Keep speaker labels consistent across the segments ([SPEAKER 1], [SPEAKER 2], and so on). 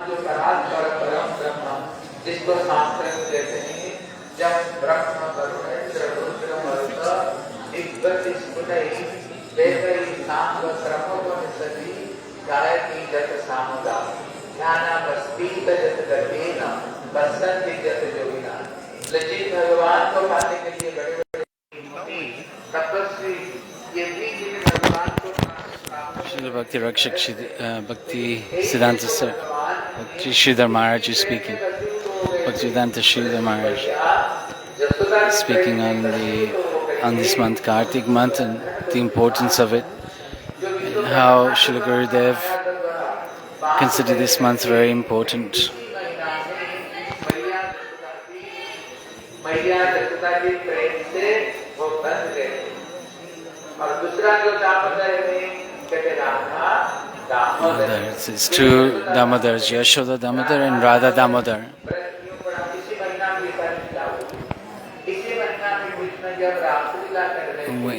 [SPEAKER 1] जो परात्पर परम ब्रह्म जिसको शास्त्र में कहते हैं जब ब्रह्म वरुण इंद्र रुद्र मरुत दिग्गज स्फुटई वेदई सांग क्रमोपनिषदि गायत्री जत सामगा ध्यानावस्थित जत गतेन बसंति जत योगिना। लचित भगवान को पाने के लिए बड़े बड़े तपस्वी ये भी जिन भगवान को
[SPEAKER 2] Srila Bhakti Rakshak Bhakti Siddhanta Bhakti Sridhar Maharaj is speaking. Bhakti Siddhanta Sridhar Maharaj is speaking on this month, Kartik month, and the importance of it, and how Srila Gurudev considered this month very important. It's two Damodars, Yashoda Damodar and Radha Damodar.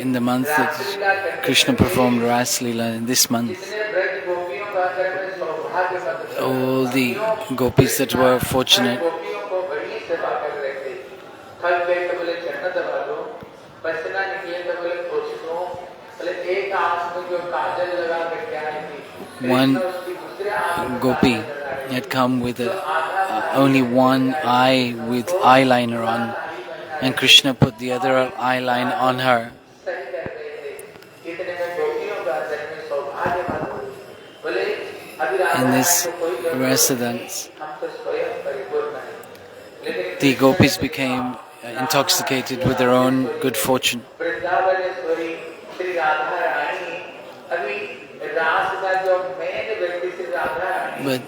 [SPEAKER 2] In the month that Krishna performed Ras Leela, in this month, all the gopis that were fortunate one gopi had come with only one eye with eyeliner on, and Krishna put the other eyeline on her. In this residence, the gopis became intoxicated with their own good fortune. But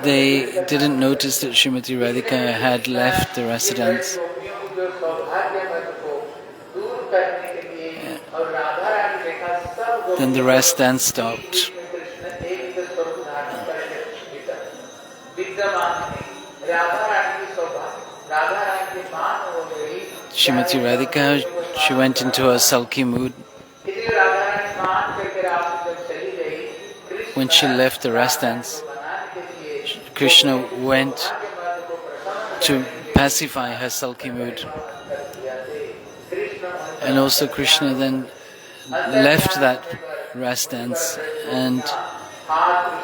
[SPEAKER 2] they didn't notice that Srimati Radhika had left the residence. Then the rest dance stopped. Srimati Radhika, she went into a sulky mood. When she left the rest dance, Krishna went to pacify her sulky mood. And also Krishna then left that rest dance and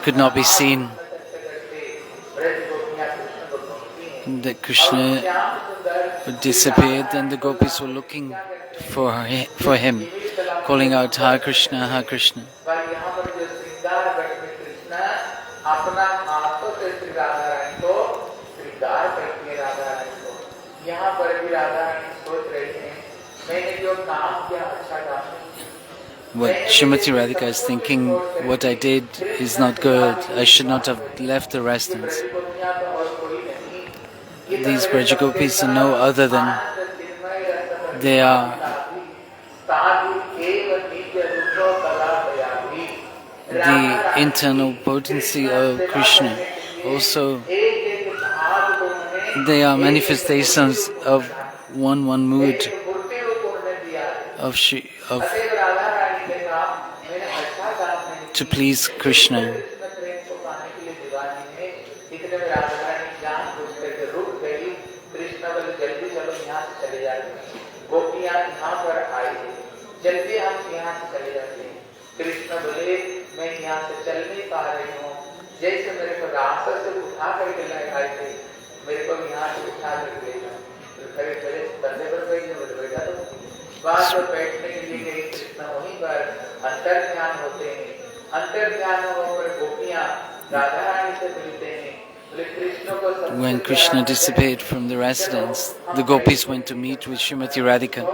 [SPEAKER 2] could not be seen. That Krishna disappeared and the gopis were looking for him, calling out Hare Krishna, Hare Krishna. What Srimati Radhika is thinking, what I did is not good, I should not have left the residence. These Brajagopis are no other than, they are the internal potency of Krishna. Also, they are manifestations of one mood to please Krishna. When Krishna disappeared from the residence, the gopis went to meet with Srimati Radhika.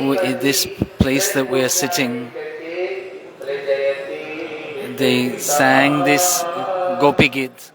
[SPEAKER 2] In this place that we are sitting, they sang this Gopi Git.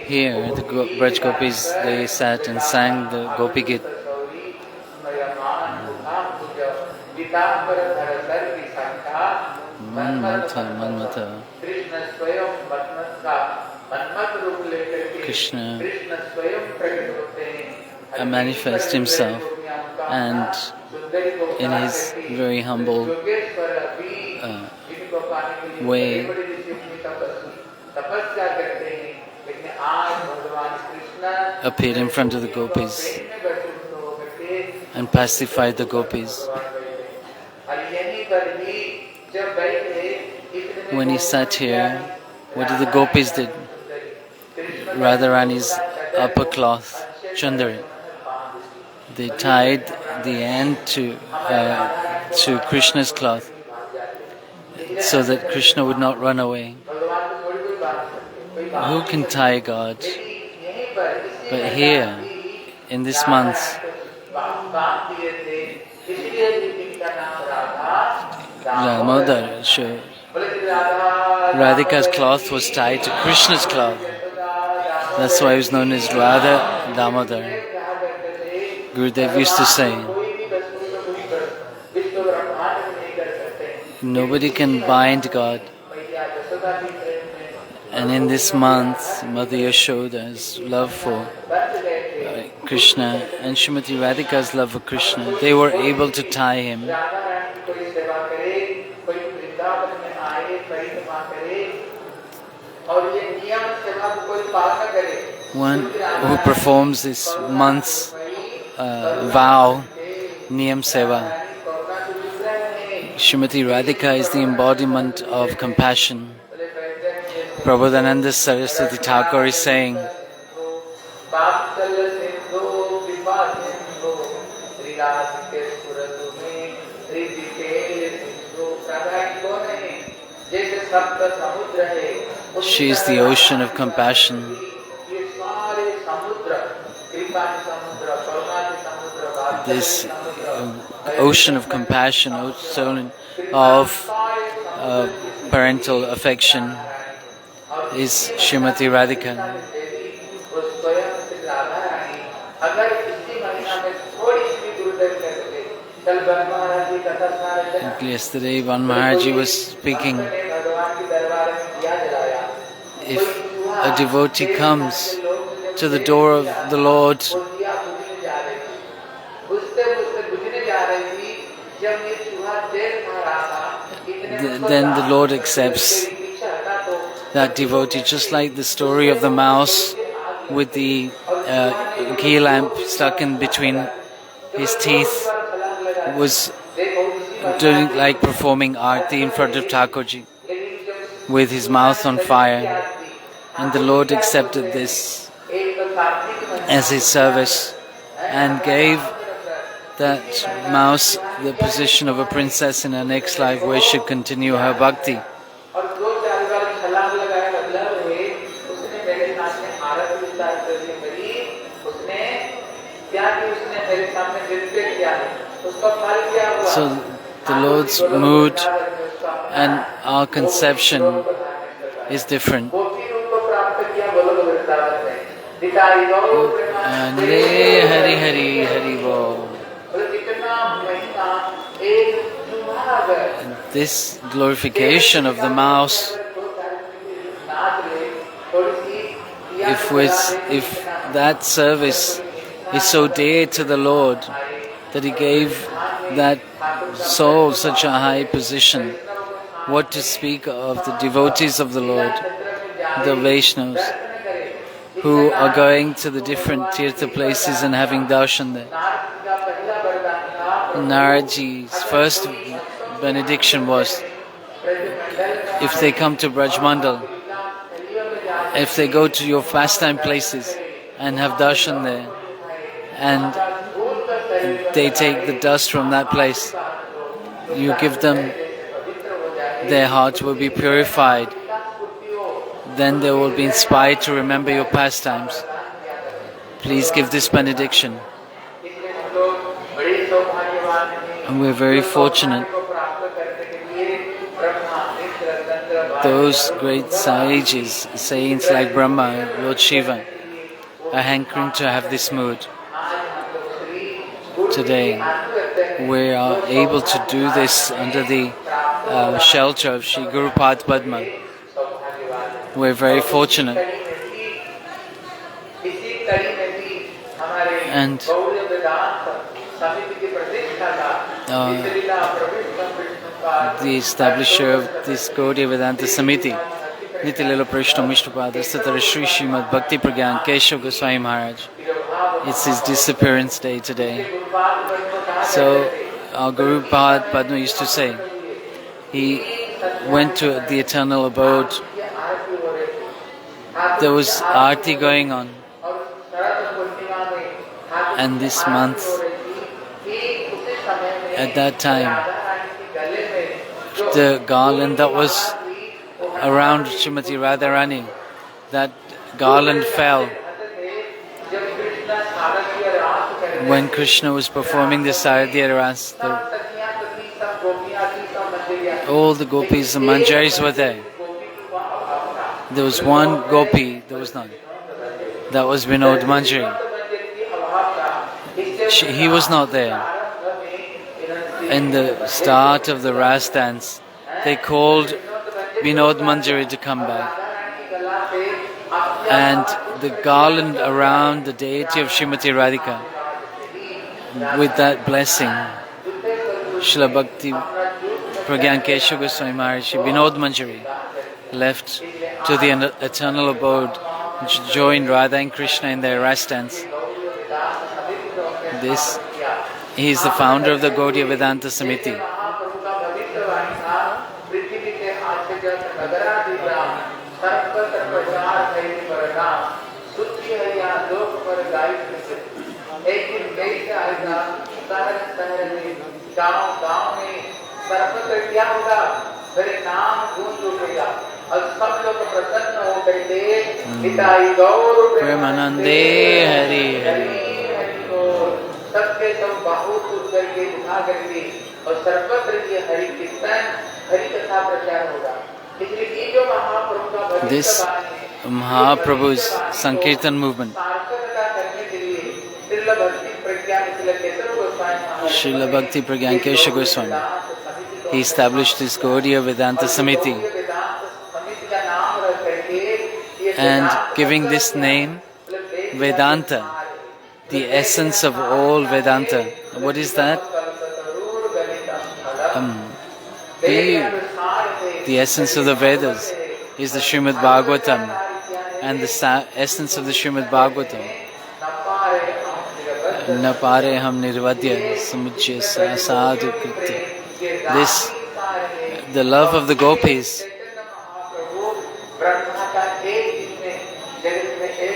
[SPEAKER 2] Here, the Braj Gopis, they sat and sang the Gopi Git. Manmatha. Krishna manifests himself, and in his very humble way appeared in front of the gopis and pacified the gopis. When he sat here, what did the gopis did? Radharani's upper cloth, chandari. They tied the end to Krishna's cloth so that Krishna would not run away. Who can tie God? But here, in this month, Damodar, Radhika's cloth was tied to Krishna's cloth. That's why he was known as Radha Damodar. Gurudev used to say, nobody can bind God. And in this month, Mother Yashoda's love for Krishna and Srimati Radhika's love for Krishna, they were able to tie him. One who performs this month's vow, Niyam-seva. Srimati Radhika is the embodiment of compassion. Prabodhananda Saraswati Thakur is saying, she is the ocean of compassion. This ocean of compassion, ocean of parental affection is Srimati Radhika. Yesterday, Vana Maharaja was speaking. If a devotee comes to the door of the Lord, then the Lord accepts that devotee, just like the story of the mouse with the ghee lamp stuck in between his teeth was doing like performing arti in front of Thakurji with his mouth on fire, and the Lord accepted this as his service and gave that mouse the position of a princess in her next life where she should continue her bhakti. So the Lord's mood and our conception is different. Hari Hari Hari Bo. This glorification of the mouse, if that service is so dear to the Lord that He gave that soul such a high position, what to speak of the devotees of the Lord, the Vaishnavas, who are going to the different tirtha places and having darshan there. Naraji's first benediction was, if they come to Braj Mandal, if they go to your pastime places and have darshan there, and they take the dust from that place, you give them, their hearts will be purified. Then they will be inspired to remember your pastimes. Please give this benediction. And we're very fortunate those great sages, saints like Brahma, Lord Shiva, are hankering to have this mood. Today, we are able to do this under the shelter of Shri Guru Pad Padma. We're very fortunate. And the establisher of this Gaudiya Vedanta Samiti, Nitilila Prishna Mishnapada Satara Sri Srimad Bhakti Pragyan Keshava Gosvami Maharaj. It's his disappearance day today. So our Guru Pad Padma used to say, he went to the eternal abode. There was arti going on. And this month, at that time, the garland that was around Srimati Radharani, that garland fell when Krishna was performing the Saradhya Ras. All the gopis and Manjaris were there. There was one gopi, there was none. That was Vinod Manjari. He was not there. In the start of the Ras dance, they called Vinod Manjari to come back. And the garland around the deity of Srimati Radhika, with that blessing, Srila Bhakti Pragyan Keshava Goswami Maharaj, Vinod Manjari, left to the eternal abode, joined Radha and Krishna in their Ras dance. He is the founder of the Gaudiya Vedanta Samiti. Premanande Hari Hari. This Mahaprabhu's Sankirtan movement, Srila Bhakti Pragyan Keshava Goswami, he established this Gaudiya Vedanta Samiti, and giving this name Vedanta, the essence of all Vedanta. What is that? The essence of the Vedas is the Srimad Bhagavatam, and the essence of the Srimad Bhagavatam, Na pare ham nirvadya samujya sadhu kritya. This, the love of the gopis,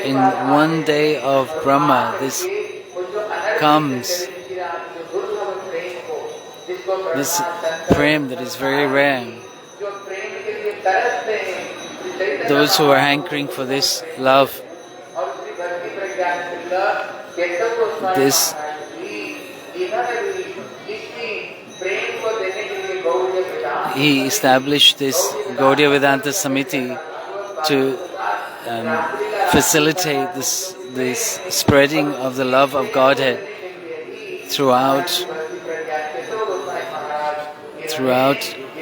[SPEAKER 2] in one day of Brahma, this comes, this prem that is very rare. Those who are hankering for this love, this he established this Gaudiya Vedanta Samiti to facilitate this spreading of the love of Godhead throughout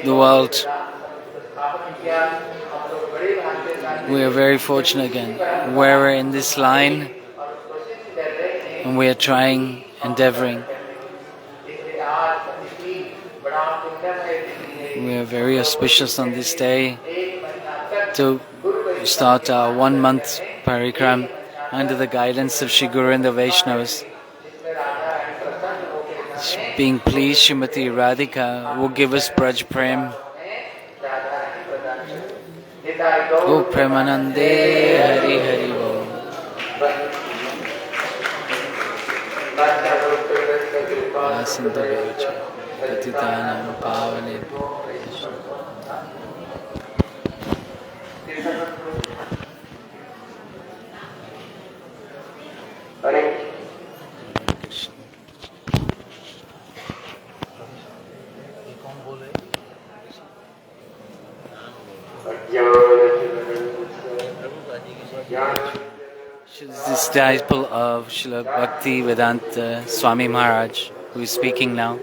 [SPEAKER 2] the world. We are very fortunate again. We're in this line, and we are trying, endeavoring. We are very auspicious on this day to start our 1 month parikram under the guidance of Shri Guru and the Vaishnavas. Being pleased, Srimati Radhika will give us Braj Prem. O Premanande Hari Hari Om. Asindavacha Patitanam Pavane. She is this disciple of Srila Bhaktivinoda Swami Maharaj, who is speaking now.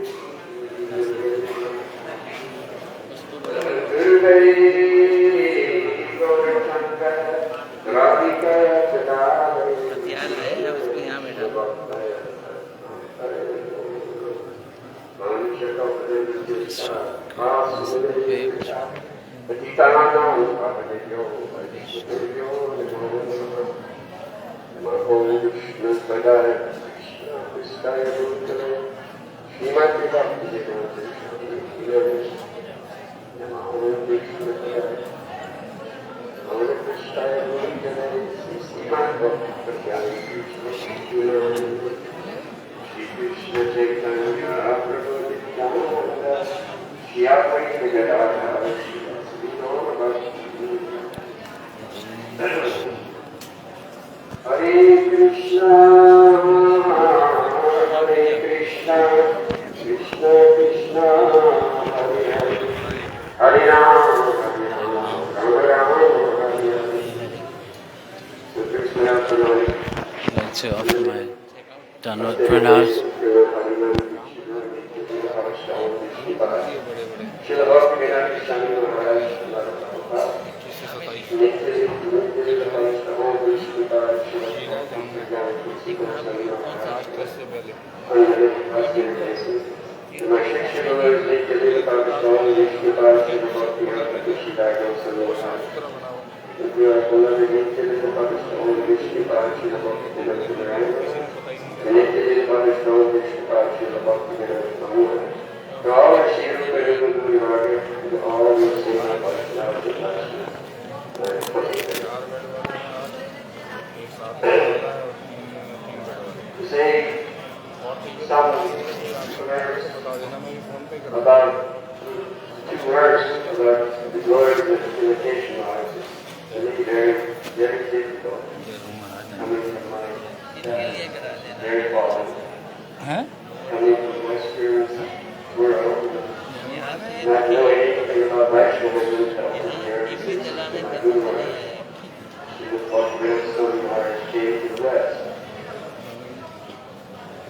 [SPEAKER 2] To offer my downward pranams.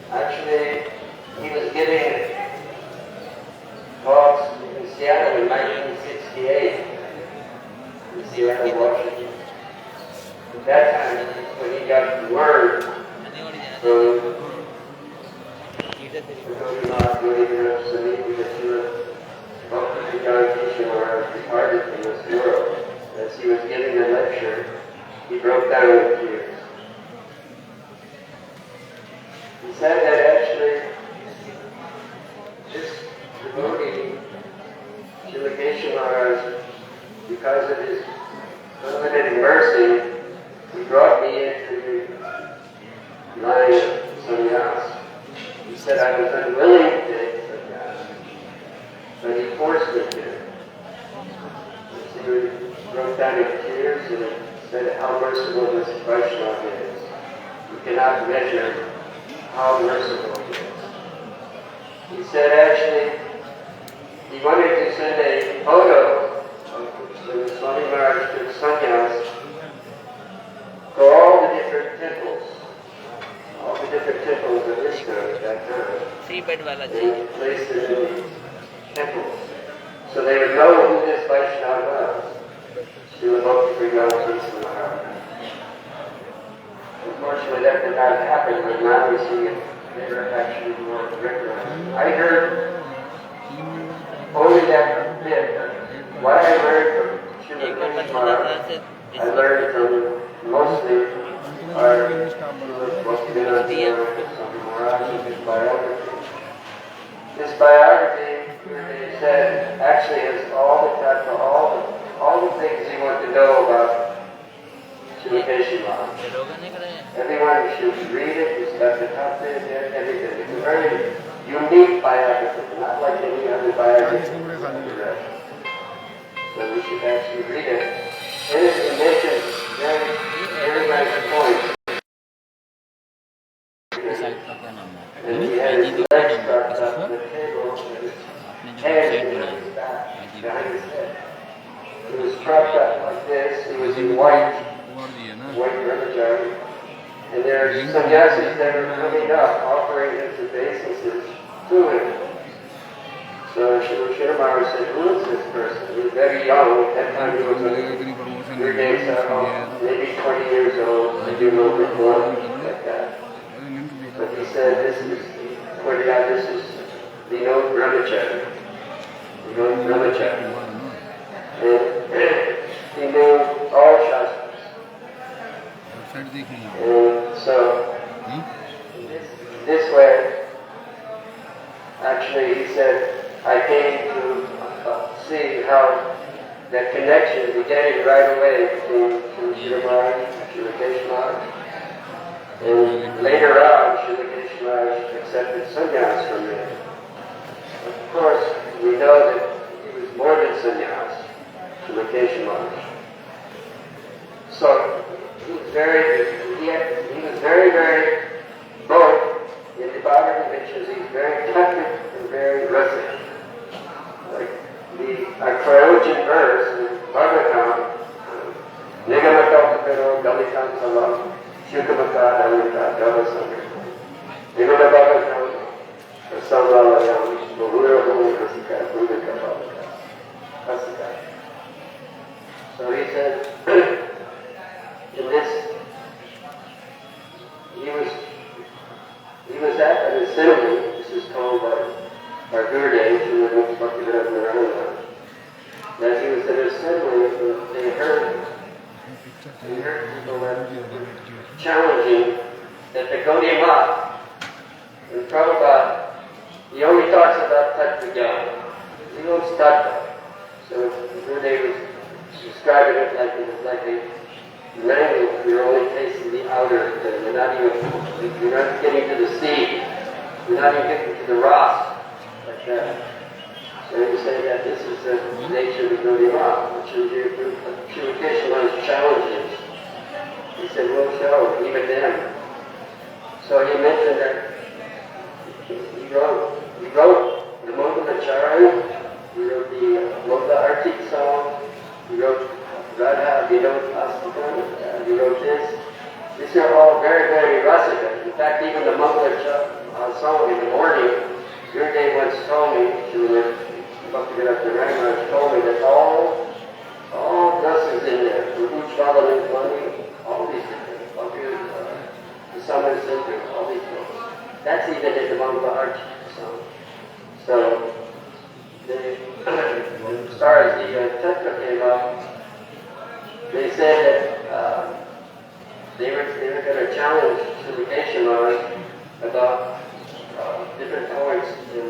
[SPEAKER 1] Actually, he was giving talks in Seattle in 1968, in Seattle, Washington. At that time, when he got word from departed from this world, as he was giving a lecture, he broke down in tears. He said that actually this devotee, Srila Keshava, because of his unlimited mercy, he brought me into the line of sannyas. He said I was unwilling to take sannyas, but he forced me to. So he broke down in tears and said how merciful this Vaishnava is. You cannot measure how merciful he is. He said actually he wanted to send a photo of the Swami Maharaj took sannyas for all the different temples of Krishna at that time. And placed it in the temples. So they would know who this Vaishnava was. Srila Bhaktivinoda Thakura. Unfortunately, that did not happen, but now we see it never actually more recognized. I heard only that bit. What I learned from Srila Krishna, I learned from mostly our Bhaktivinoda Thakura, his biography. This biography, they said, actually has all the things you want to know about Srila Keshava. Everyone should read it, it's got the content there, everything. It's a very unique biography, not like any other biography we read. So we should actually read it. And it mentions very nice points. And he had his legs propped up on the table, and his head behind his head. He was propped up like this. He was in white
[SPEAKER 3] And there are sannyasis that are coming up offering his obeisances to him. So Srila Maharaj said, who is this person? He was very young. At that time he was your days are maybe 20 years old, maybe a little bit more, like that. But he said, he pointed out this is Vinod Brahmachari. Vinod Brahmachari. And he knew all Shastras. And so, this way, actually he said, I came to see how that connection began right away between Srila Maharaj and Srila Keshava. And later on, Srila Keshava accepted sannyas from him. Of course, we know that he was more than sannyas, Srila Keshava. So he was very, very both in the Bhagavad Gita. He's very tattvic and very rasic. Like our Trojan verse in Bhagavatam, Nigamakapapero Galitam Salam, Shukamaka Dalita Gavasanga, Nigama Bhagavatam, Samalayam, Mahura Hulu Kasika, Budaka Bhavaka, Kasika. So he said, in this, he was at an assembly, this is told by our Gurudev, Srila Bhaktivinoda Thakura, that he was at an assembly, they heard people that were challenging that the Gaudiya Math, and Prabhupada, he only talks about Tattva Jnana. He knows Tattva. So Gurudev was describing it like a language, you're only tasting the outer, you're not getting to the seed, you're not even getting to the ras. Like that. So he said that this is the nature of the Gaudiya Math, which Srila Keshava's challenges. He said, we'll show, even them. So he mentioned that he wrote the Mangalacharya, he wrote the Mangala Artik song, he wrote Radha Vinod Astakam, he wrote this. These are all very, very rasika. In fact, even the Mangala song in the morning, your day once told me, Srila Bhaktivinoda Thakura told me that all dust is in there. For each Balavan money, all these different the Summer Center, all these books. That's even in the Mangala Arch song. So, as far as the Tattva came up, they said that they were going to challenge Srila Keshava about different points in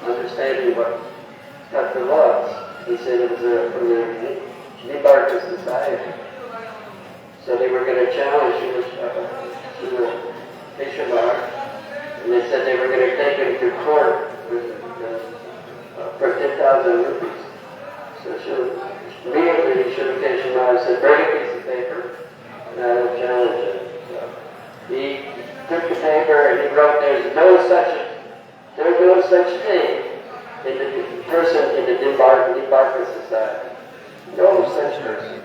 [SPEAKER 3] understanding what Tattva was. He said it was from the Nibbana society. So they were going to challenge Srila Keshava, and they said they were going to take him to court for 10,000 rupees. So immediately Srila Keshava said, bring a piece of paper, and I will challenge it. So he took the paper and he wrote, there's no such thing in the person in the Nibbana society. No such person.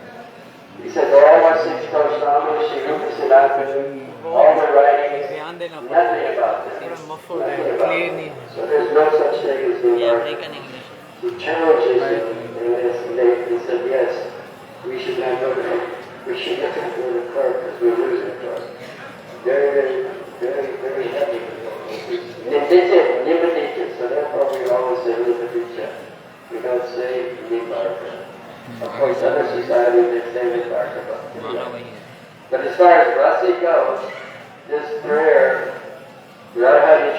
[SPEAKER 3] He said, all our 6 Gosvamis, Shirupa Sanatana, all the writings, nothing about them. Nothing about them. So there's no such thing as Nibbana. He challenges him, and they said, yes, we should not go to the court because we're losing court. Very, very, very heavy. Nibadita, so therefore we always say Nibadita. We don't say Nibbana. Of course, other societies they say Nibbana. But as far as Rasi goes, this prayer, Radha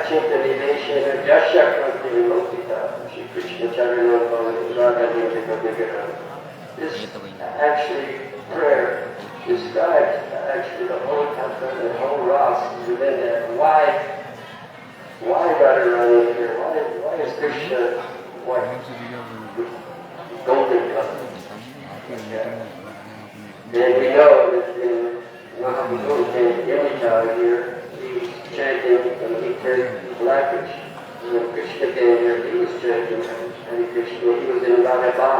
[SPEAKER 3] Chitta Niveshana Jashakanti Vimokita, Shri Krishna Charanam Radha Niveka. This actually prayer describes actually the whole tattva, the whole ras within that. Why Radharani here? Why is Krishna white? Golden color. And we know that in Mahaprabhu came Yamita here, he was chanting and he turned blackish. And when Krishna came here, he was chanting Hare Krishna. He was in Radha,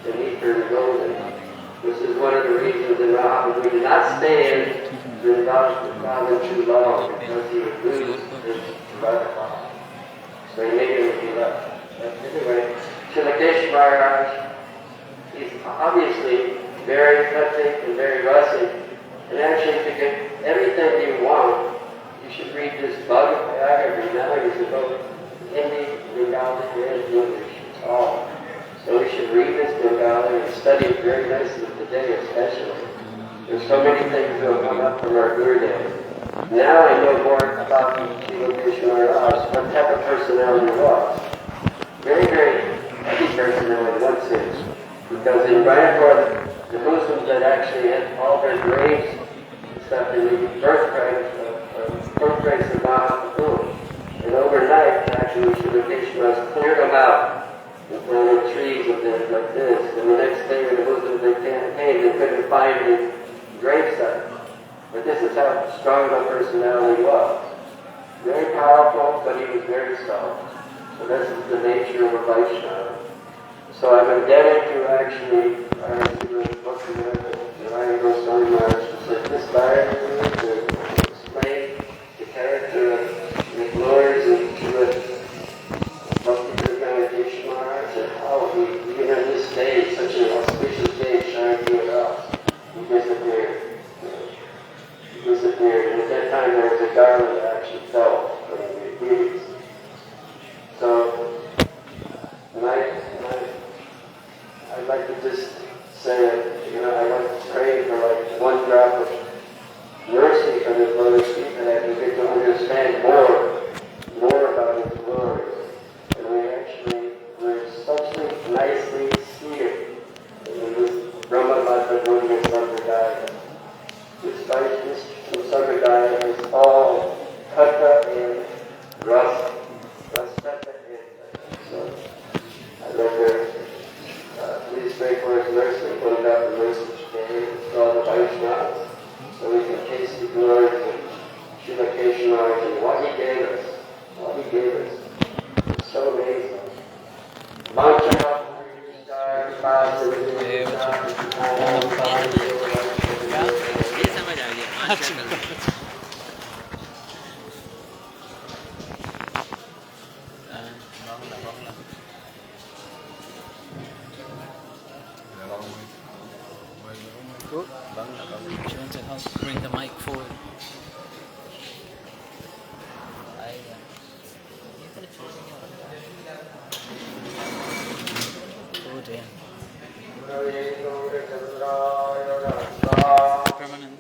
[SPEAKER 3] and he turned golden. This is one of the reasons in Mahaprabhu we did not stay in Vrindavan province too long because he would lose his brother. So he immediately left. But anyway, Srila Keshava Maharaj, he's obviously very touching and very blessing. And actually, to get everything you want, you should read this Bhagavad every night. It's about Hindi, Bengali, and English. It's all. So we should read this Bengali and study it very nicely today, especially. There's so many things that will come up from our Guru Day. Now I know more about Srila Keshava, what type of personality he was. Very, very heavy personality in one sense. Because in Mayapur, the Muslims had actually had all their graves and stuff in the birthplace of Mahaprabhu. And overnight, actually, Srila Keshava cleared them out and planted trees with them like this. And the next day when the Muslims came, they couldn't find his gravesite. But this is how strong a personality was. Very powerful, but he was very soft. So this is the nature of a Vaishnava. So I'm indebted to actually Gosvami Maharaj to say this diagram to explain the character of the glories of Bhaktivinoda Maharaj and how he, even in this day, such an auspicious day, shined through us. He disappeared. He disappeared. And at that time there was a garland that actually fell from the leaves. So, I'd like to just say, I want to pray for like one drop of mercy from His Lotus feet that I can get to understand more about His glories. And we're such nicely seated in this Brahma Buddha Sampradaya. This Sampradaya is all Katha and Rasa. So, I'd like to please pray for His mercy, put out the mercy today for all the Vaishnavas, so we can taste the glories of Srila Keshava and what He gave us. What He gave us. It's so amazing.
[SPEAKER 2] She wants to help bring the mic forward. Oh dear. Permanent.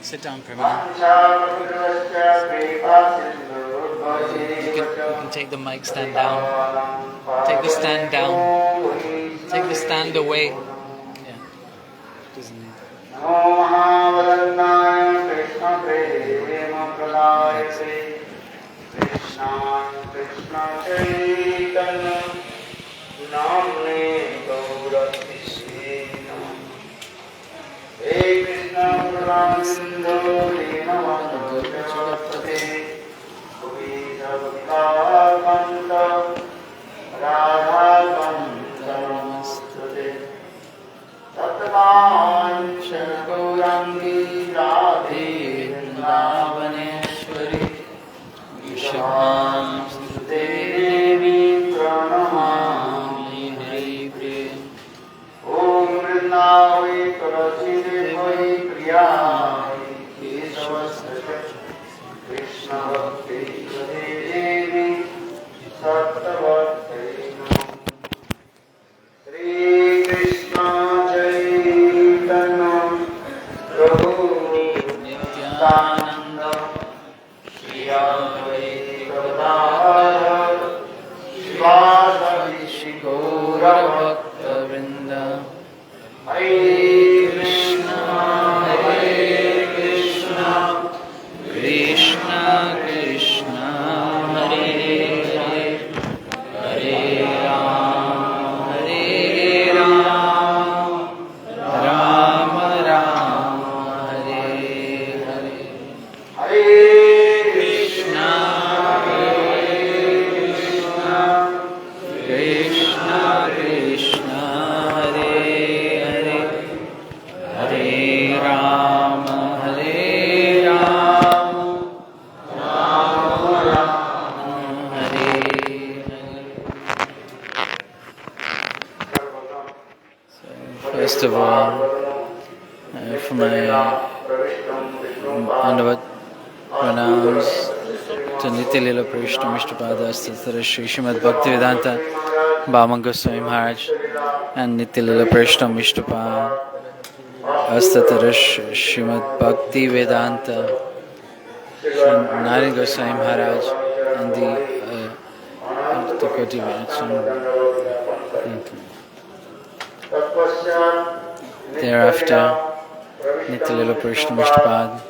[SPEAKER 2] Sit down, Permanent. You can take the mic stand down. Take the stand down. Take the stand away. Yeah. Doesn't need Andavat pranams to Nitya Lila Prishna Mishtapada Astatara Shri Srimati Bhaktivedanta Gosvami Maharaj and Nitya Lila Prishna Mishtapada Astatara Srimati Bhaktivedanta Nari Goswami Maharaj and the Koti thereafter Nitya Lila Prishna Mishtapada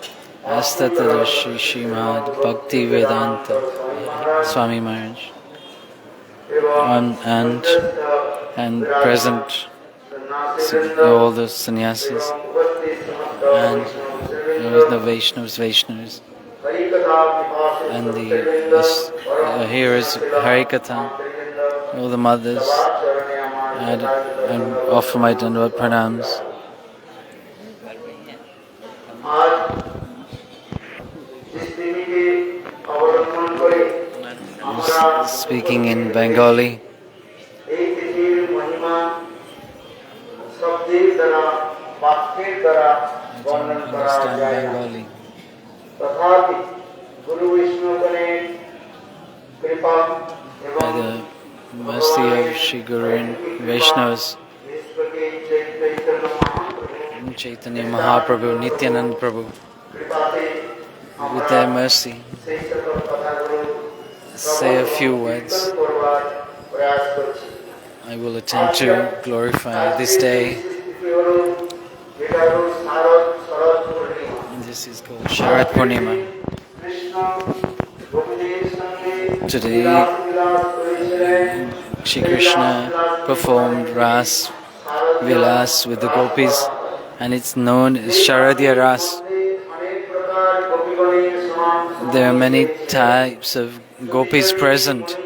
[SPEAKER 2] Astatara Shri Srimad Bhaktivedanta Swami Maharaj and present all the sannyasis and the Vaishnavas and the hearers Harikatha, all the mothers, and offer my Dandavat pranams. Speaking in Bengali. Understand Bengali. By the mercy of Shri Guru and Vaishnavas, Chaitanya Mahaprabhu, Nityanand Prabhu, with their mercy, say a few words. I will attempt to glorify this day. And this is called Sharad Purnima. Today, Shri Krishna performed Ras Vilas with the gopis, and it's known as Sharadiya Ras. There are many types of gopis present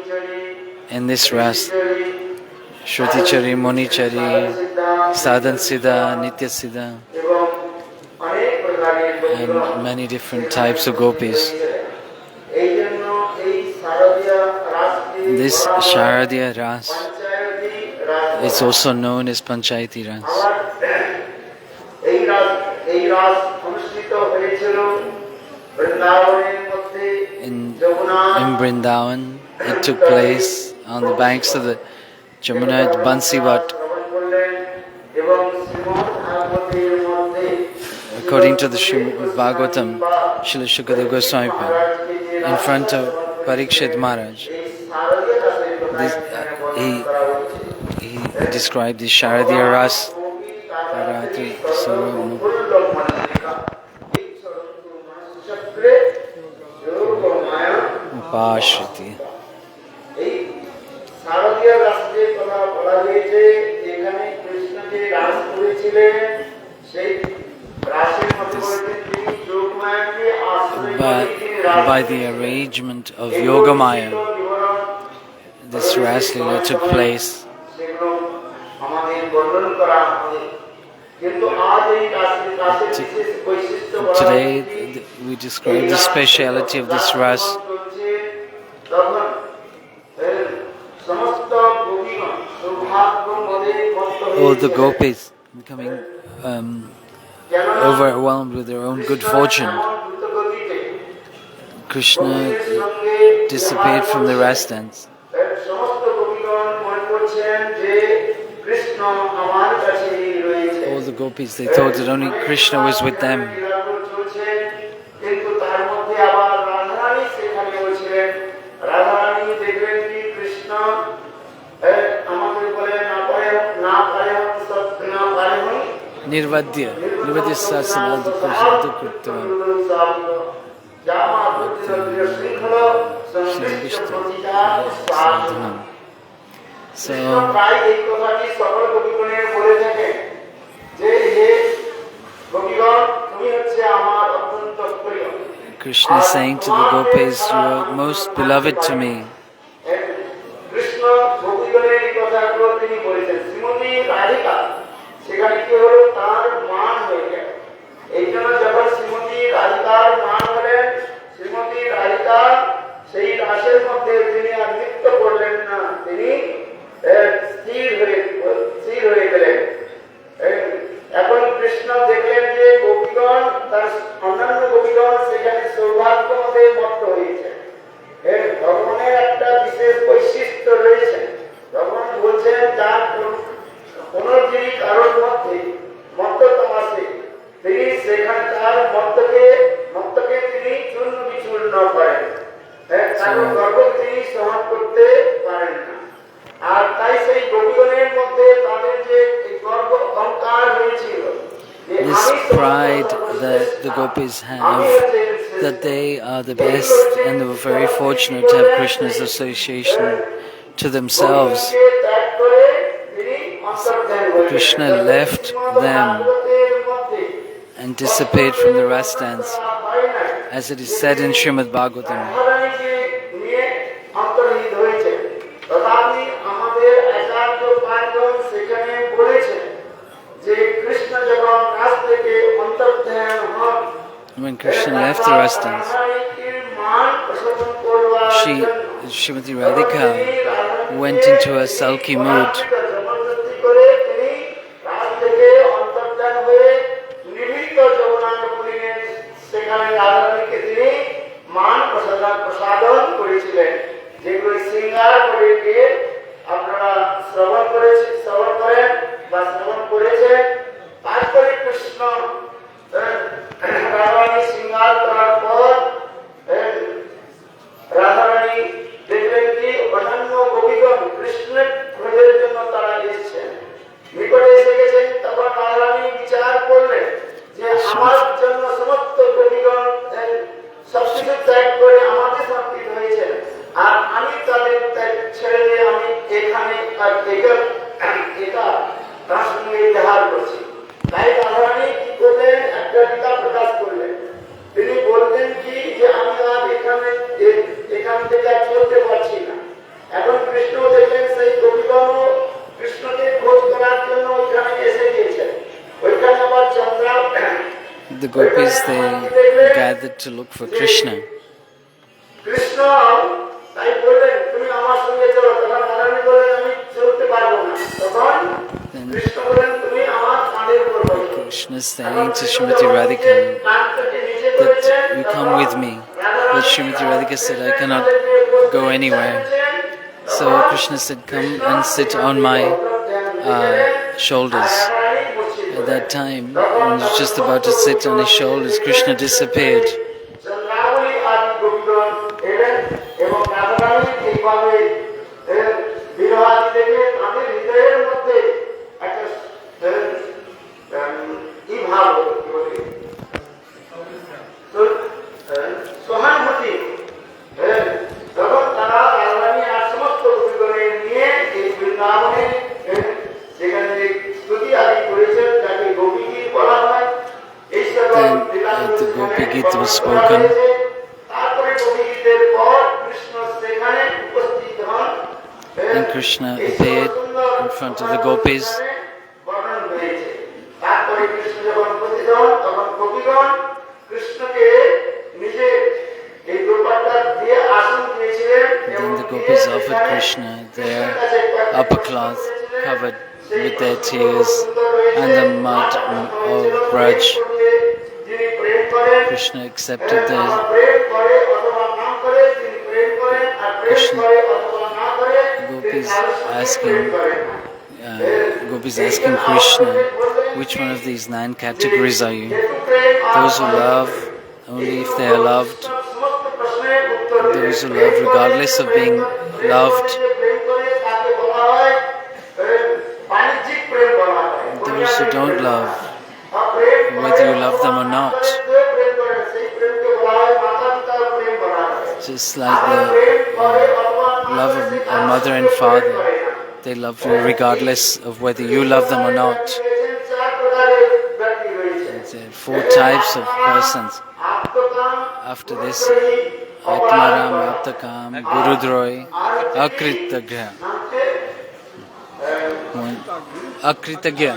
[SPEAKER 2] in this Ras. Shrutichari, Munichari, Sadhan Siddha, Nitya Siddha, and many different types of gopis. This Sharadiya Ras is also known as Panchayati Ras. In Vrindavan, it took place on the banks of the Jamuna at Bansivat. According to the Srimad Bhagavatam, Srila Shukadeva Goswami in front of Parikshit Maharaj, he described the Sharadiya Ras Paratri Saromu Upashriti. By the arrangement of Yogamaya, this Ras Leela took place. Today we describe the speciality of this Ras. All the gopis becoming overwhelmed with their own good fortune. Krishna disappeared from the Ras dance. All the gopis, they thought that only Krishna was with them. Nirvadya sasana So Krishna is saying to the gopis, you are most beloved to me.
[SPEAKER 3] এখন কৃষ্ণ দেখলেন যে গোপীগণ তার অন্যান্য গোপীগণ
[SPEAKER 4] সৌভাগ্য মধ্যে মত্ত হয়েছে। এর ভগবানের একটা বিশেষ বৈশিষ্ট্য রয়েছে। ভগবান বলছেন যার পুনর্জীবী কারোর মধ্যে মত্ততম আছে, তিনি সেখানে তার মত্তকে তিনি চূর্ণ বিচূর্ণ করেন, কারণ গর্ব তিনি সহন করতে পারেন না। আর তাই সেই গোপীগণের মধ্যে তাদের যে গর্ব অহংকার হয়েছিল,
[SPEAKER 2] This pride that the gopis have, that they are the best and they were very fortunate to have Krishna's association to themselves. Krishna left them and disappeared from the residence, as it is said in Srimad Bhagavatam. When Krishna left the residence, Srimati Radhika went into a sulky mood. The gopis, they gathered to look for Krishna. Then Krishna is saying to Srimati Radhika that you come with me. But Srimati Radhika said, I cannot go anywhere. So Krishna said, come and sit on my shoulders. At that time, when he was just about to sit on his shoulders, Krishna disappeared. The Gopi Gita was spoken. And Krishna appeared in front of the gopis. Then the gopis offered Krishna their upper cloth covered with their tears and the mud of Braj. Krishna accepted the Gopis asking Krishna, which one of these 9 categories are you? Those who love only if they are loved, those who love regardless of being loved, those who don't love, whether you love them or not. Just like the love of a mother and father, they love you regardless of whether you love them or not. There are 4 types of persons. After this, Atmaram, Aptakam, Gurudroi, Akritagya. Akritagya.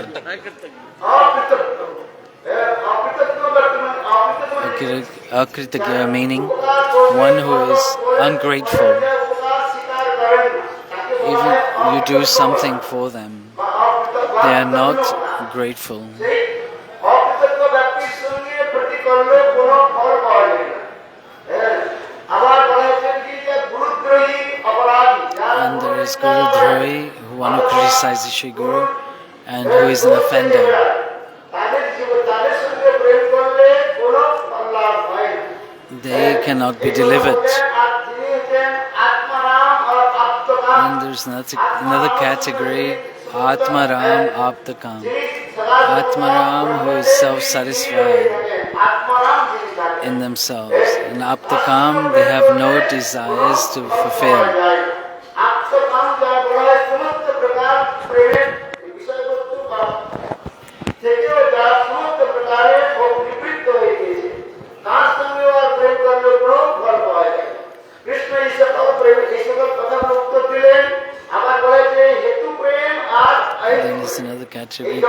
[SPEAKER 2] Akritagya meaning one who is ungrateful. Even you do something for them, they are not grateful. is Guru Drohi, one who criticizes Shri Guru, and who is an offender. They cannot be delivered. And there's another category, Atmaram Aptakam. Atmaram, who is self-satisfied in themselves. And Aptakam, they have no desires to fulfill. Then there's another category,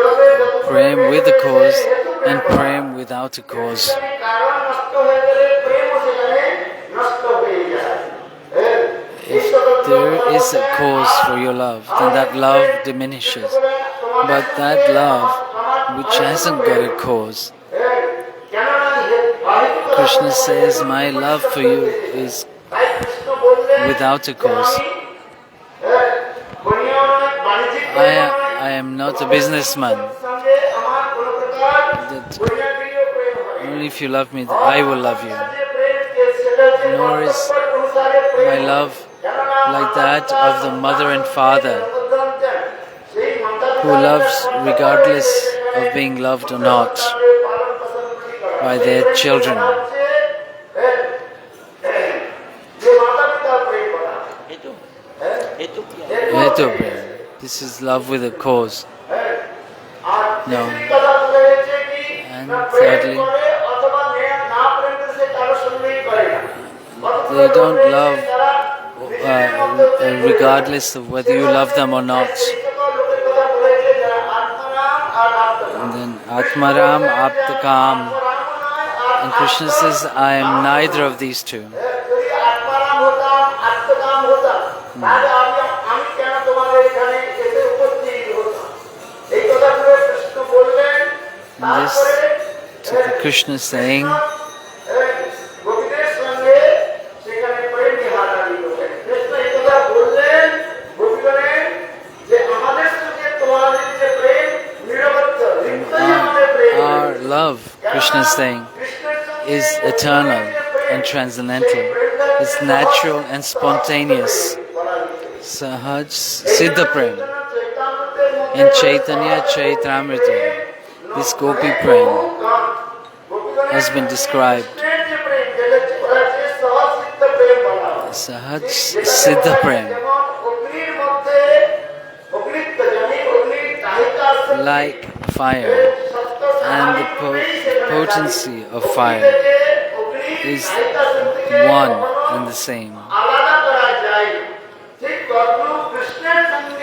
[SPEAKER 2] prem with a cause and prem without a cause. If there is a cause for your love, then that love diminishes. But that love which hasn't got a cause, Krishna says, my love for you is without a cause. I am not a businessman. That only if you love me, I will love you. Nor is my love like that of the mother and father, who loves regardless of being loved or not by their children. This is love with a cause. No. And thirdly, they don't love regardless of whether you love them or not. And then Atmaram Aptakam. And Krishna says, I am neither of these two. This Krishna is saying, our love, Krishna is saying, is eternal and transcendental. It's natural and spontaneous. Sahaj Siddha Prem. In Chaitanya Chaitamrita, this Gopi Prem has been described. Sahaj Siddha Prem, like fire, and the potency of fire is one and the same.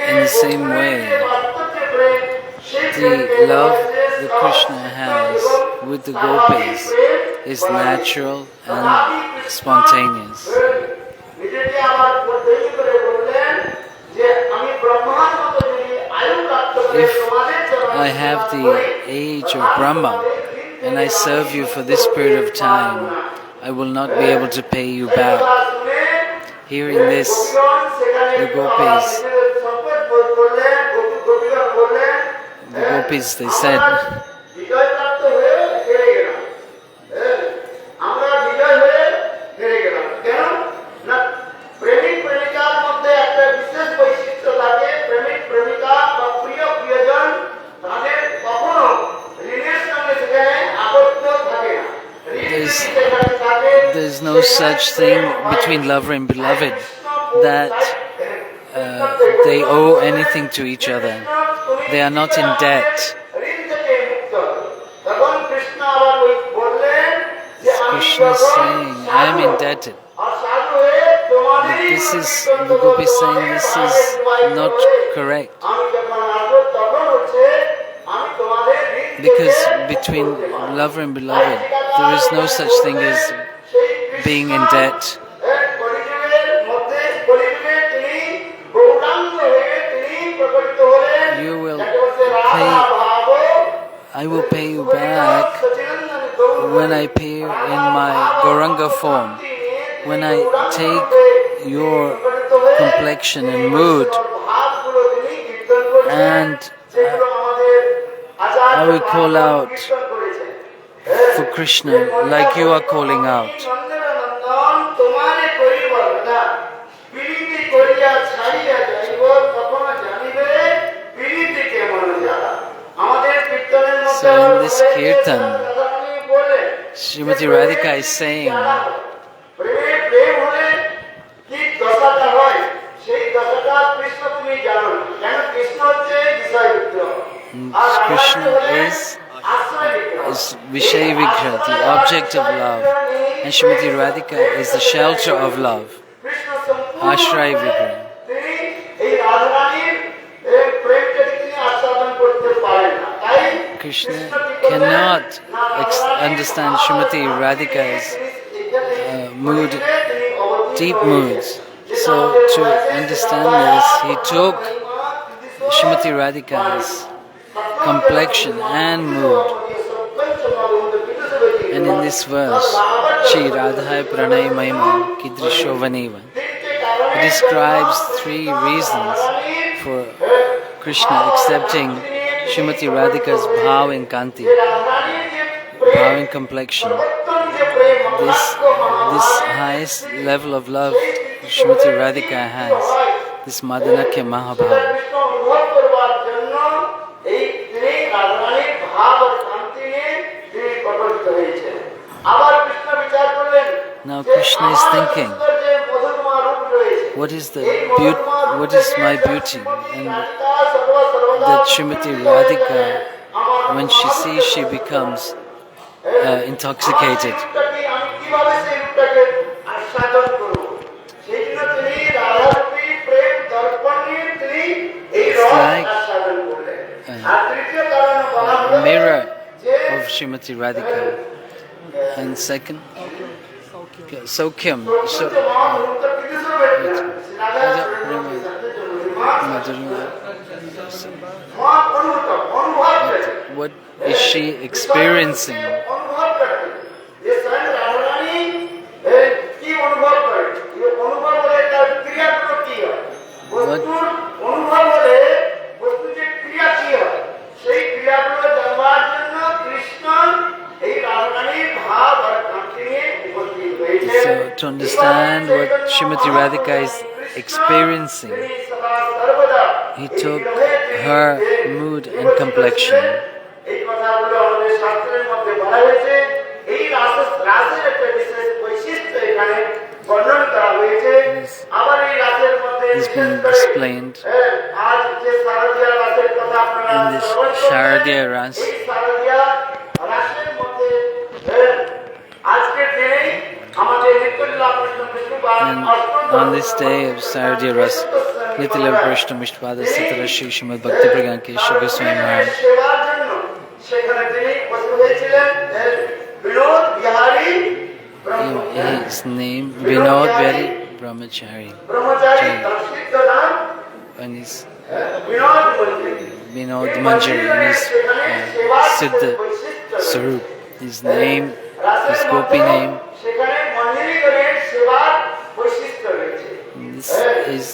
[SPEAKER 2] In the same way, the love that Krishna has with the gopis is natural and spontaneous. If I have the age of Brahma and I serve you for this period of time, I will not be able to pay you back. Hearing this, the gopis, they said, there's no such thing between lover and beloved that they owe anything to each other. They are not in debt. Krishna is saying, I am indebted. But this is, the Gopi is saying, this is not correct. Because between lover and beloved, there is no such thing as being in debt. You will pay, I will pay you back when I appear in my Gauranga form, when I take your complexion and mood, and I will call out for Krishna like you are calling out. So in this kirtan, Srimati Radhika is saying, Krishna is Vishay Vigra, the object of love, and Srimati Radhika is the shelter of love, Ashray Vigra. Krishna cannot understand Srimati Radhika's mood, deep moods. So to understand this, he took Srimati Radhika's complexion and mood. And in this verse, Shri Radhai Pranay Mahima Kidrisho Vaneva, it describes three reasons for Krishna accepting Srimati Radhika's bhav and kanti, bhav and complexion. This highest level of love Srimati Radhika has, this Madanakya Mahabhav. Now Krishna is thinking, what is my beauty? And that Srimati Radhika, when she sees, she becomes intoxicated. It's like a mirror of Srimati Radhika. And second, Saukyam. What is she experiencing? So to understand what Srimati Radhika is experiencing, he took her mood and complexion. This has been explained in this Sharadiya Ras. And on this day of Sharadiya Ras, Nitila Vrishta Mishpada Satara Shri Srimati Bhaktivinoda Thakura Gosvami Maharaja. His name Vinod Bihari Brahmachari. And his Vinod Manjari and his Siddha Sarup. His name, his gopi name. This is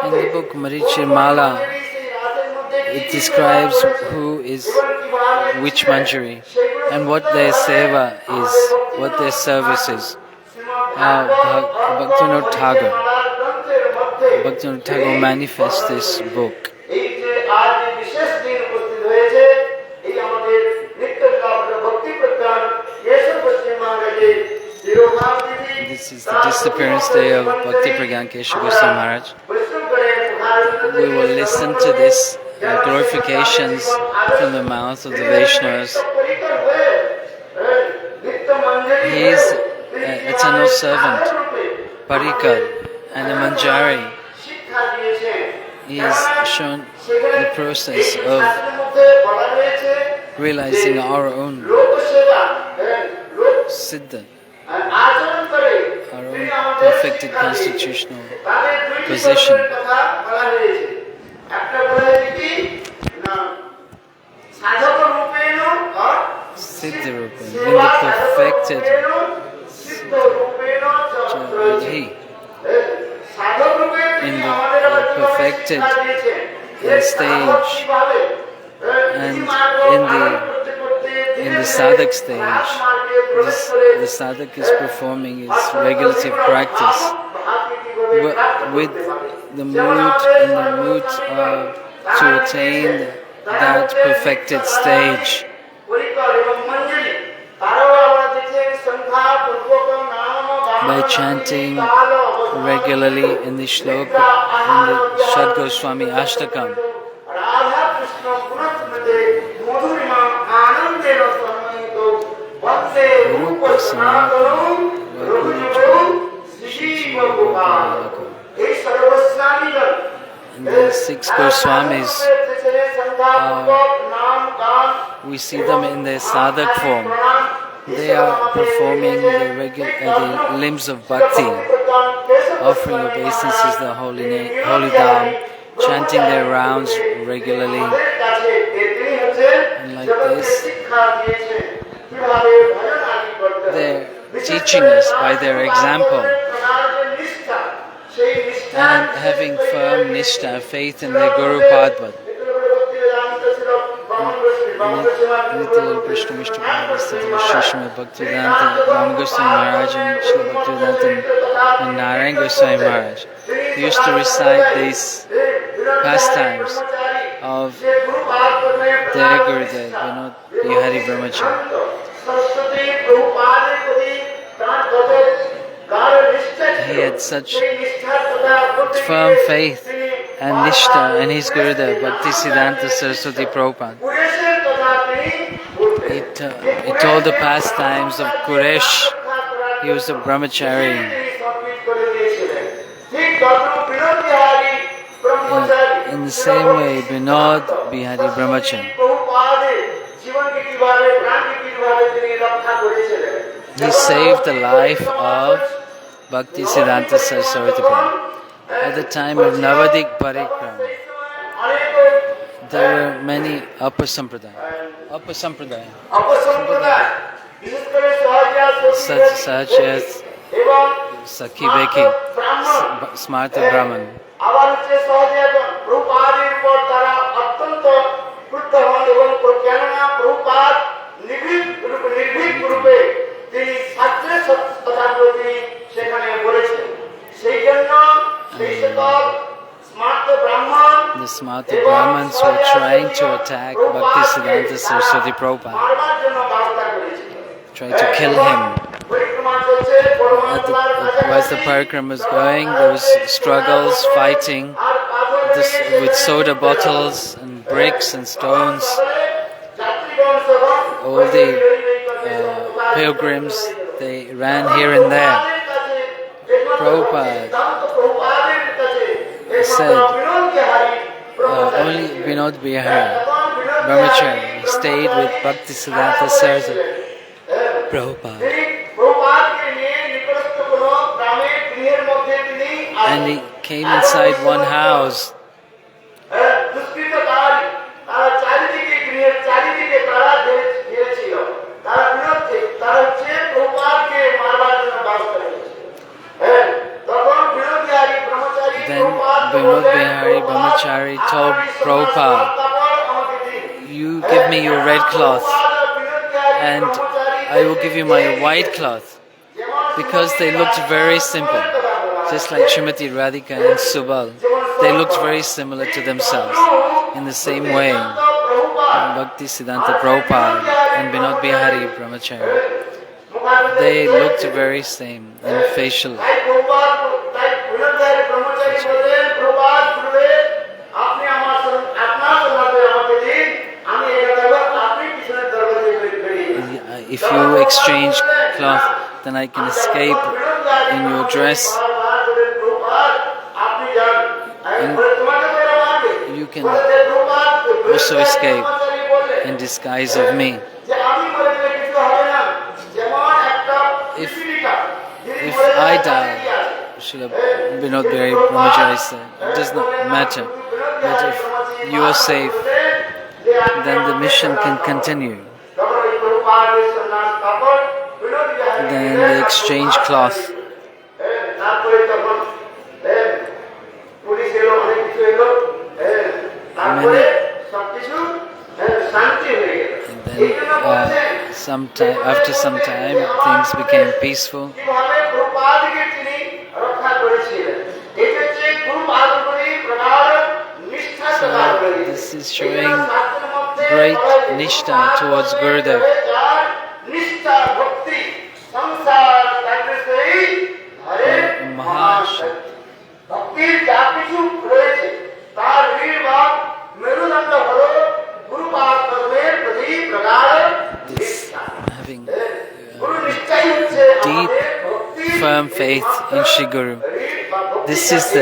[SPEAKER 2] in the book Marichi-mala, it describes who is which Manjari and what their seva is, what their service is. Bhaktivinoda Thakura manifests this book. This is the disappearance day of Bhakti Prajnana Keshava Gosvami Maharaj. We will listen to this glorifications from the mouth of the Vaishnavas. He is an eternal servant, Parikar, and a Manjari. He has shown the process of realizing our own Siddha, our own perfected constitutional position. Siddharupam, in the perfected He, in the perfected stage, and in the sadhak stage, the sadhak is performing his regulative practice with the mood to attain that perfected stage. By chanting regularly in the shloka, in the Shad Gosvami Ashtakam, Rupa Sanatana and the 6 Goswamis, we see them in their sadhak form. They are performing the limbs of Bhakti, offering obeisances the holy Dham, chanting their rounds regularly. And like this, they're teaching us by their example and having firm nishtha, faith in their Guru Padma. Nitya Krishna Mishta Srila Bhaktivinoda Thakura Goswami Maharaj and Srila Bhaktivinoda and Narayan Goswami Maharaj. They used to recite these pastimes of their Gurudev, Vinod Bihari Brahmachari. He had such firm faith and nishtha in his Gurudev, Bhaktisiddhanta Saraswati Prabhupada. He told the pastimes of Quresh. He was a brahmachari. In the same way, Vinod Bihari Brahmachari. He saved the life of Bhaktisiddhanta Saraswati Prabhupada. At the time of Navadik Parikrama, there were many Apasampradaya, such as Sakhi Beki, Smarta Brahman. The Smarta Brahmans were trying to attack Bhaktisiddhanta Saraswati Prabhupada, trying to kill him. As the parikrama was going, there was struggles, fighting with soda bottles and bricks and stones. All the pilgrims, they ran here and there. Prabhupada said, only Vinod Bihari Brahmachari stayed with Bhaktisiddhanta Saraswati Prabhupada. And he came inside one house. Then Vinod Bihari Brahmachari told Prabhupada, you give me your red cloth and I will give you my white cloth, because they looked very simple, just like Srimati Radhika and Subal. They looked very similar to themselves. In the same way, Bhaktisiddhanta Prabhupada and Vinod Bihari Brahmachari, they looked very same in facial. If you exchange cloth, then I can escape in your dress. And you can also escape in disguise of me. If I die, Srila Vinod Bihari Brahmachari said, it does not matter. But if you are safe, then the mission can continue. Then they exchange cloth. After some time, things became peaceful. So this is showing great nishtha towards Gurudev. Mahashakti. This having deep, firm faith in Shri Guru. This is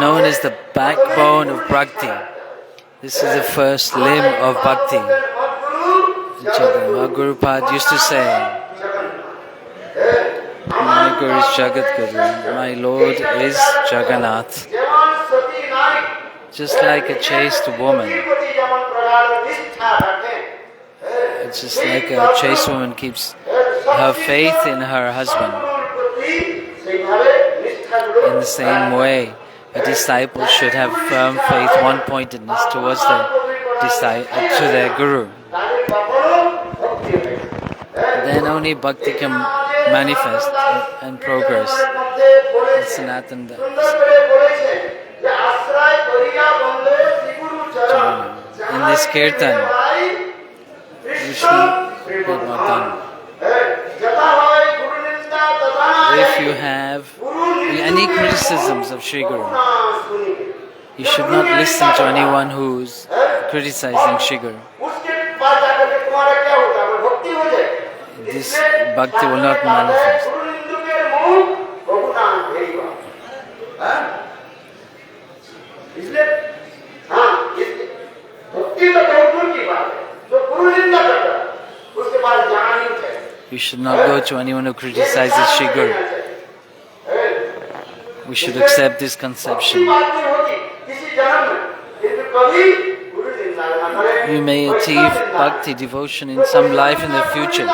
[SPEAKER 2] known as the backbone of Bhakti. This is the first limb of Bhakti. Gurupad used to say, my Guru is Jagat Guru, my Lord is Jagannath. Just like a chaste woman, it's just like a chaste woman keeps her faith in her husband. In the same way, a disciple should have firm faith, one-pointedness towards to their Guru. Then only Bhakti can manifest and progress. It's Sanatan. In this kirtan, if you have any criticisms of Shri Guru, you should not listen to anyone who's criticizing Shri Guru. This Bhakti will not manifest. You should not go to anyone who criticizes Shri Guru. We should accept this conception. You may achieve bhakti, devotion in some life in the future,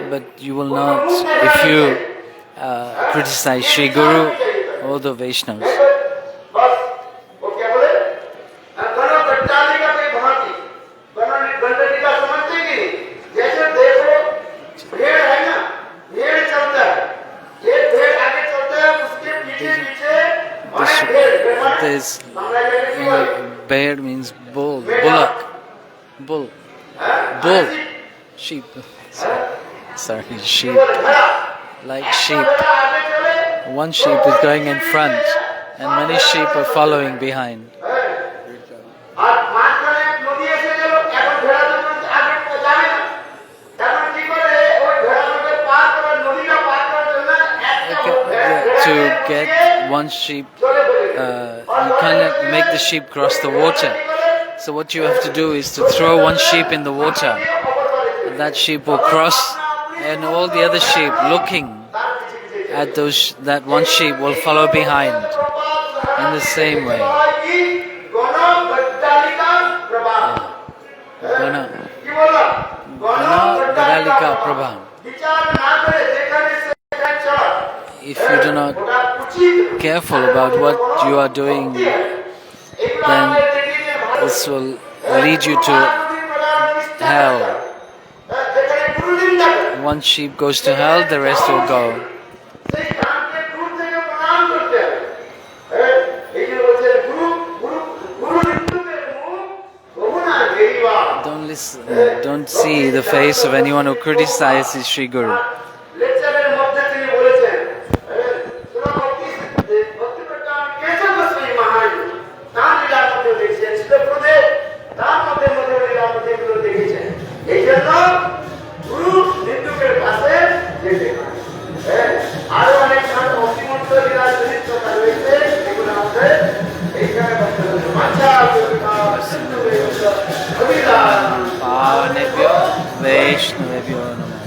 [SPEAKER 2] but you will not if you criticize Shri Guru or the Vaishnavas. Bear means bull, bullock, bull, sheep. Sorry, sheep. Like sheep. One sheep is going in front, and many sheep are following behind. To get one sheep, you cannot make the sheep cross the water. So what you have to do is to throw one sheep in the water. And that sheep will cross, and all the other sheep looking at that one sheep will follow behind. In the same way. Vana Gadalika Prabha. If you do not careful about what you are doing, then this will lead you to hell. One sheep goes to hell, the rest will go. Don't listen, don't see the face of anyone who criticizes Shri Guru. Vaishnavebhyo Namo.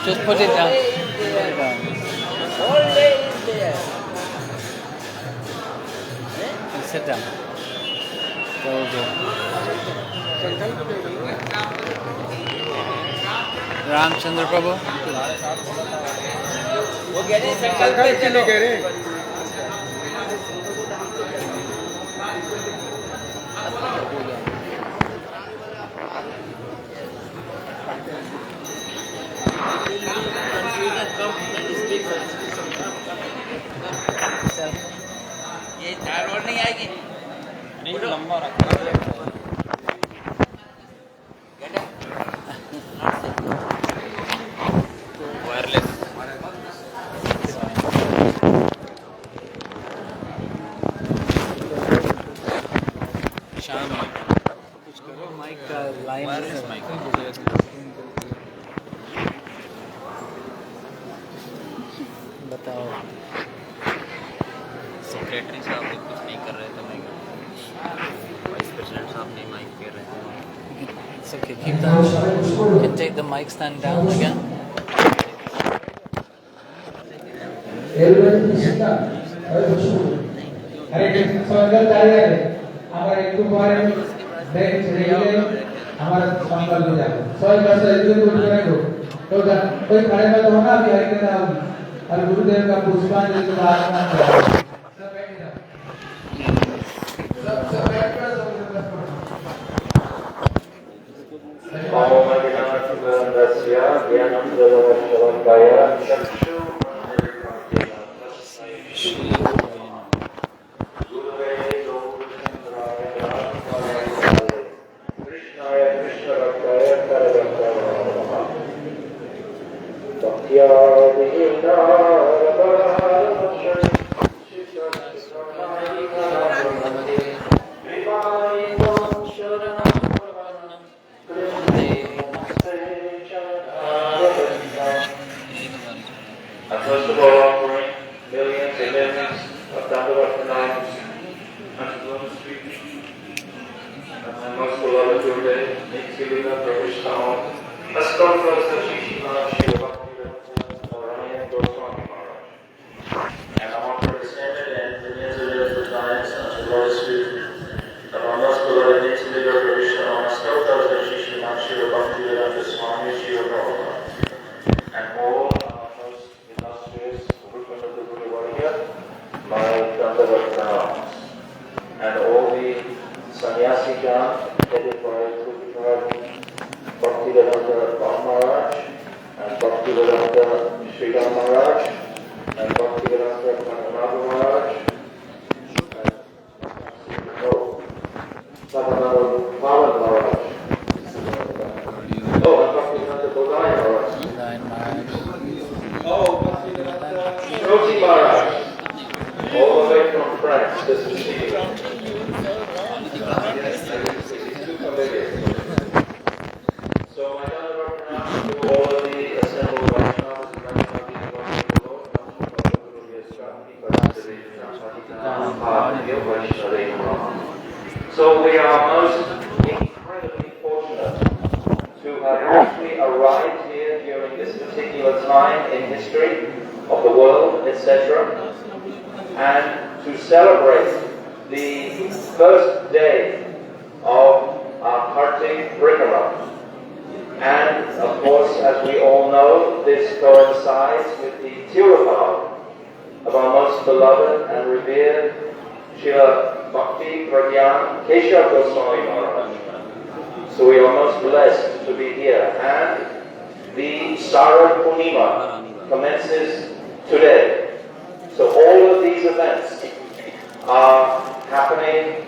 [SPEAKER 2] Just put it down.
[SPEAKER 1] All day is there.
[SPEAKER 2] And sit down. Told you. Ramchandra Prabhu.
[SPEAKER 1] वो कह रहे हैं संकल्प पे चलो ये चार और नहीं आएगी नहीं लंबा रखा वायरलेस
[SPEAKER 2] कुछ करो माइक का लाइन बताओ
[SPEAKER 5] सेक्रेटरी साहब भी कुछ नहीं कर रहे थे मैं वाइस प्रेसिडेंट साहब नहीं माइक पे रहे थे
[SPEAKER 2] It's okay, keep that. You can take the mic stand down again.
[SPEAKER 6] और गुरुदेव का पुष्पांजलि के बाद
[SPEAKER 3] First of all, offering millions and millions of Dandavats unto Lord Street. And my most beloved Gurudev, Nitya Prabhupada, has come for us the Srila Bhaktivinoda Gosvami Maharaj. And I want to present it and millions and millions of clients unto Lord Street. And my most beloved Nitya Prabhupada has come for us the Srila Bhaktivinoda Thakura. And all my Dandavats and all the sannyasi jan headed by Bhaktivinoda Maharaj and Bhaktivinoda Srila Maharaj and Bhaktivinoda Prajnana Maharaj and Vana Maharaj. Oh, and Bhaktivinoda Maharaj. Oh, Bhaktivinoda Maharaj. All the way from France, this is Shiva. So I got to to all of the assembled Vaishnavas and Vaishnavas. So we are most incredibly fortunate to have actually arrived here during this particular time in history of the world, etc. and to celebrate the first day of our Kartik Brikara. And of course, as we all know, this coincides with the Tirupal of our most beloved and revered Srila Bhakti Prajnana Keshava Gosvami Maharaj. So we are most blessed to be here. And the Sara Purnima commences today. So all of these events are happening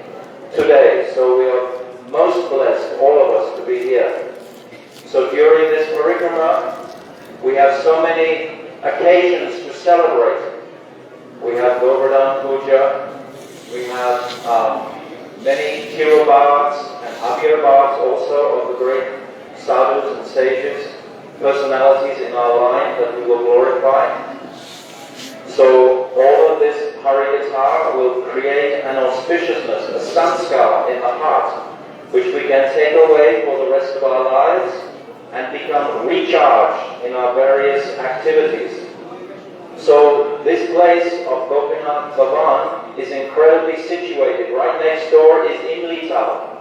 [SPEAKER 3] today. So we are most blessed, all of us, to be here. So during this parikrama, we have so many occasions to celebrate. We have Govardhan Puja, we have many Tirubhads and Abhirabhads also of the great sadhus and sages, personalities in our line that we will glorify. So all of this Harikatha will create an auspiciousness, a sanskar in the heart, which we can take away for the rest of our lives
[SPEAKER 7] and become recharged in our various activities. So this place of Gopinath Bhavan is incredibly situated. Right next door is Imlital,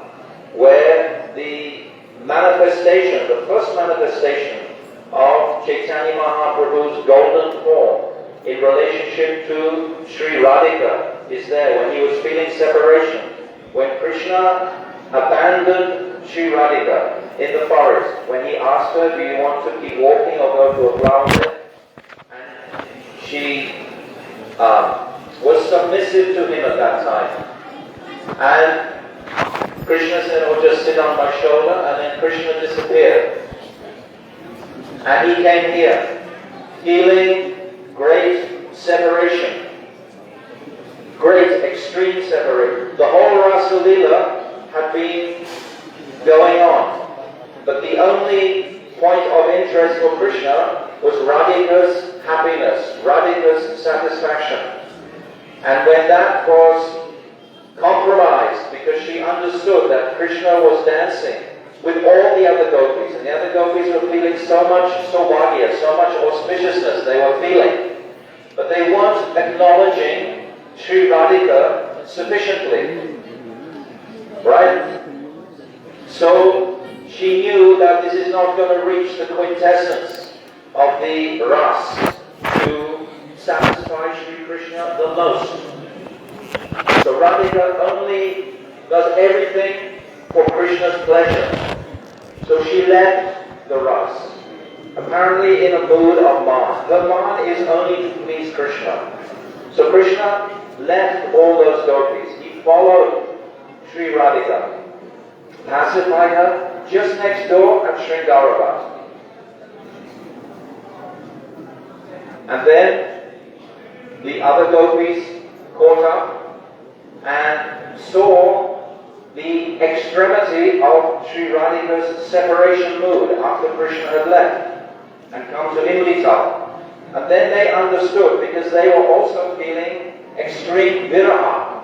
[SPEAKER 7] where the manifestation, the first manifestation of Chaitanya Mahaprabhu's golden form in relationship to Sri Radhika is there when he was feeling separation. When Krishna abandoned Sri Radhika in the forest, when he asked her, do you want to keep walking or go to a flower bed? And she was submissive to him at that time. And Krishna said, oh, just sit on my shoulder, and then Krishna disappeared. And he came here, feeling great separation, great extreme separation. The whole Rasa Leela had been going on, but the only point of interest for Krishna was Radhika's happiness, Radhika's satisfaction. And when that was compromised, because she understood that Krishna was dancing with all the other gopis, and the other gopis were feeling so much saubhagya, so much auspiciousness they were feeling, but they weren't acknowledging Sri Radhika sufficiently, right? So she knew that this is not going to reach the quintessence of the ras to satisfy Sri Krishna the most. So Radhika only does everything for Krishna's pleasure. So she left the ras, apparently in a mood of man. Her man is only to please Krishna. So Krishna left all those gopis. He followed Sri Radhika, pacified her just next door at Sringaravat. And then the other gopis caught up and saw the extremity of Sri Radhika's separation mood after Krishna had left and come to Imlital. And then they understood, because they were also feeling extreme viraha.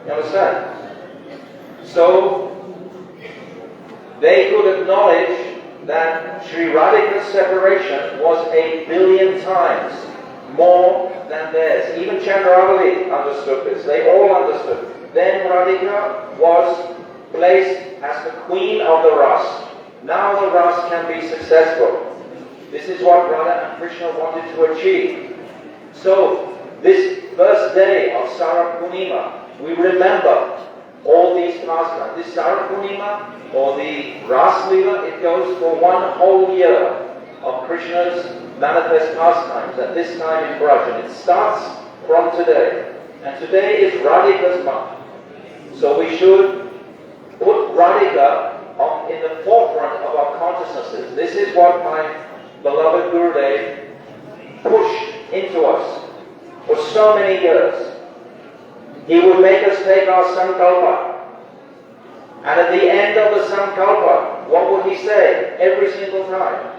[SPEAKER 7] You understand? So they could acknowledge that Sri Radhika's separation was 1 billion times more than theirs. Even Chandravali understood this. They all understood. Then Radhika was placed as the queen of the ras. Now the ras can be successful. This is what Radha and Krishna wanted to achieve. So, this first day of Sara Purnima, we remember all these pastimes. This Sara Purnima, or the Ras Leela, it goes for 1 whole year of Krishna's manifest pastimes, at this time in Braj. And it starts from today. And today is Radhika's month. So we should put Radhika in the forefront of our consciousnesses. This is what my beloved Gurudev pushed into us for so many years. He would make us take our sankalpa. And at the end of the sankalpa, what would he say every single time?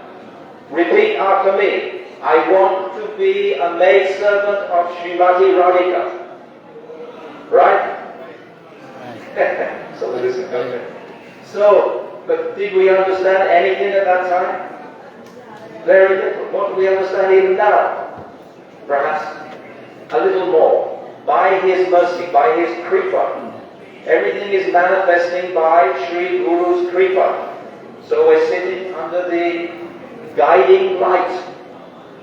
[SPEAKER 7] Repeat after me. I want to be a maidservant of Srimati Radhika. Right? So listen, okay. So, but did we understand anything at that time? Very little. What do we understand even now? Perhaps a little more. By His mercy, by His kripa. Everything is manifesting by Sri Guru's kripa. So we're sitting under the guiding light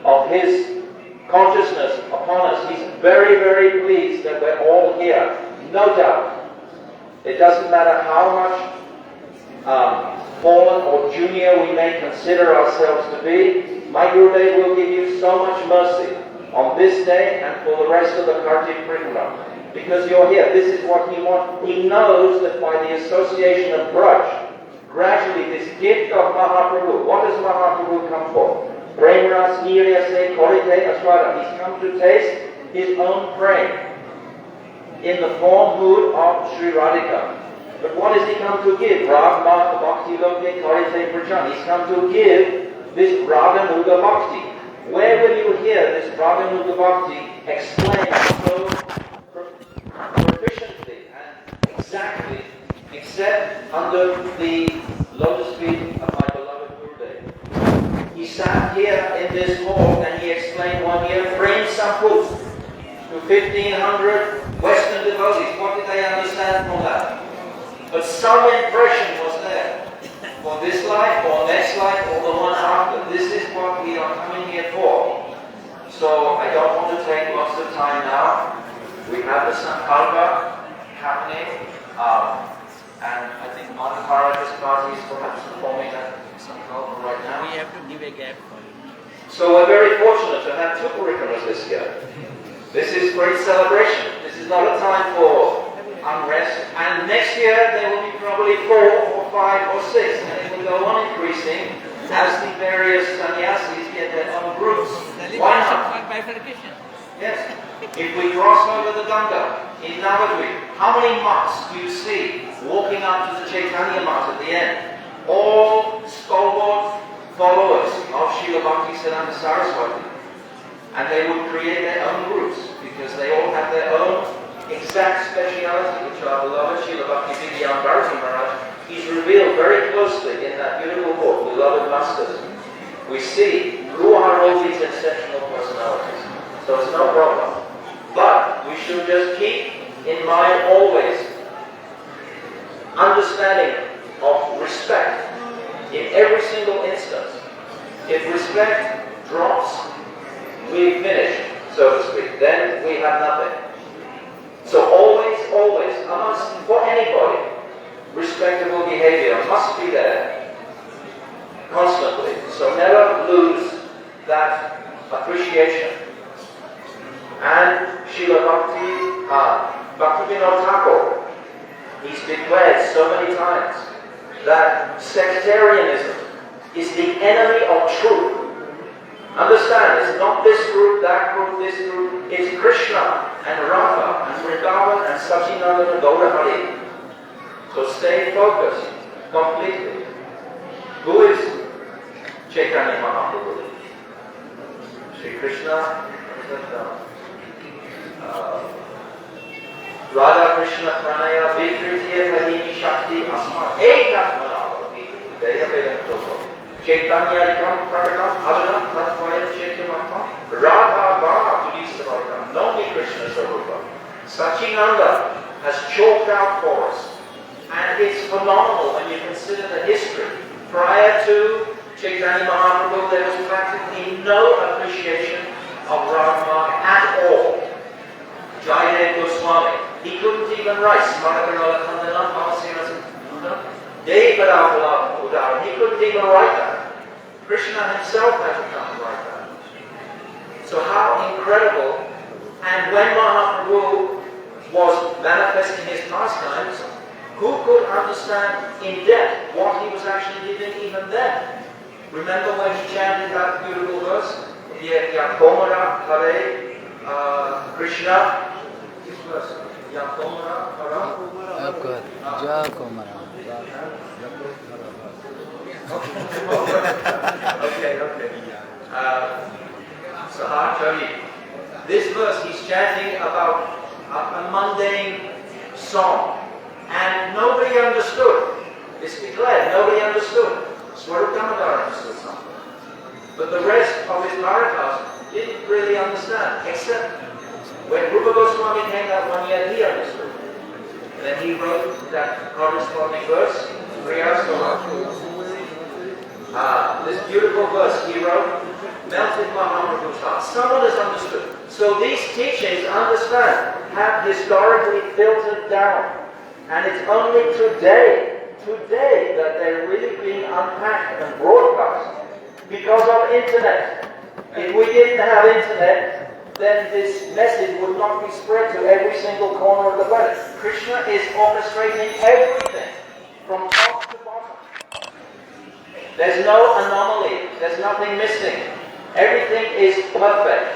[SPEAKER 7] of His consciousness upon us. He's very, very pleased that we're all here. No doubt. It doesn't matter how much fallen or junior we may consider ourselves to be, my Gurudev will give you so much mercy on this day and for the rest of the Kartik Purnima. Because you're here. This is what He wants. He knows that by the association of Braj, gradually this gift of Mahaprabhu, what does Mahaprabhu come for? Premras Niryase Korite Aswada. He's come to taste His own prem in the form mood of Sri Radhika. But what has He come to give? Rag Mata Bhakti Loke Karite Prajnana. He's come to give this Raga Nuga Bhakti. Where will you hear this Raga Nuga Bhakti explained so proficiently and exactly, except under the lotus feet of my beloved Gurudev? he sat here in this hall and he explained one year, Prem Samput, to 1,500 Western devotees. What did they understand from that? But some impression was there for this life, or next life, or the one after. This is what we are coming here for. So I don't want to take lots of time now. We have the Sankalpa happening, and I think Maharaja's party is perhaps performing that Sankalpa right now.
[SPEAKER 5] We have to give a gap for it.
[SPEAKER 7] So we're very fortunate to have two parikramas this year. This is great celebration. This is not a time for unrest. And next year there will be probably 4 or 5 or 6, and it will go on increasing as the various sannyasis get their own groups. Why not? Yes. If we cross over the Ganga in Navadvip, how many monks do you see walking up to the Chaitanya Mat at the end? All stalwart followers of Srila Bhaktivinoda Saraswati. And they would create their own groups because they all have their own exact speciality, which our beloved Srila Bhaktivinoda Maharaj is revealed very closely in that beautiful book, Beloved Masters. We see who are all these exceptional personalities. So it's no problem. But we should just keep in mind always understanding of respect in every single instance. If respect drops, we finish, so to speak. Then we have nothing. So always, for anybody, respectable behavior must be there constantly. So never lose that appreciation. And Srila Bhaktivinoda Thakura, he's declared so many times that sectarianism is the enemy of truth. Understand, it's not this group, that group, this group. It's Krishna and Radha and Vrindavan and Sachinanda and Gaurahari. So stay focused completely. Who is Chaitanya Mahaprabhu? Sri Krishna, Radha Krishna Pranaya Vikritiya Kadini Shakti Asma Ekatmanava Deya Vedantoko Chaitanya Rikam Prakatam Adana Tatvaya Chaityamatma Radha Vana Tudisavaikam Noni Krishna Sarupa. Sachinanda has chalked out for us, and it's phenomenal when you consider the history. Prior to Chaitanya Mahaprabhu, there was practically no appreciation of Radha at all. Jayadev Goswami, he couldn't even write Smaraganola Kandanam Pamasirasam Devaravula Udaram. He couldn't even write that. Krishna himself had to come and write that. So how incredible. And when Mahaprabhu was manifesting his pastimes, who could understand in depth what he was actually giving even then? Remember when he chanted that beautiful verse? Yakomara Hare Krishna. This verse. Yakomara Hare.
[SPEAKER 2] Good. Jakomara.
[SPEAKER 7] Okay. Sahajali. This verse he's chanting about a mundane song. And nobody understood. It's declared, nobody understood. Swarup Damodar understood something. But the rest of his Bharatas didn't really understand, except when Rupa Goswami came out one year, he understood. And then he wrote that corresponding verse, this beautiful verse he wrote, melted Mahaprabhu's heart. Someone has understood. So these teachings, understand, have historically filtered down. And it's only today that they're really being unpacked and broadcast because of internet. If we didn't have internet, then this message would not be spread to every single corner of the planet. Krishna is orchestrating everything from top to bottom. There's no anomaly. There's nothing missing. Everything is perfect.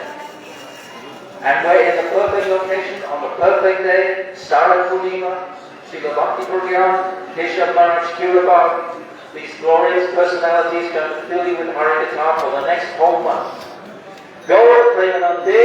[SPEAKER 7] And we're in the perfect location on the perfect day, Sara Purnima, Srila Bhakti Puryan, Keshava, these glorious personalities going to fill you with Harikatha for the next whole month. Go, Premanande!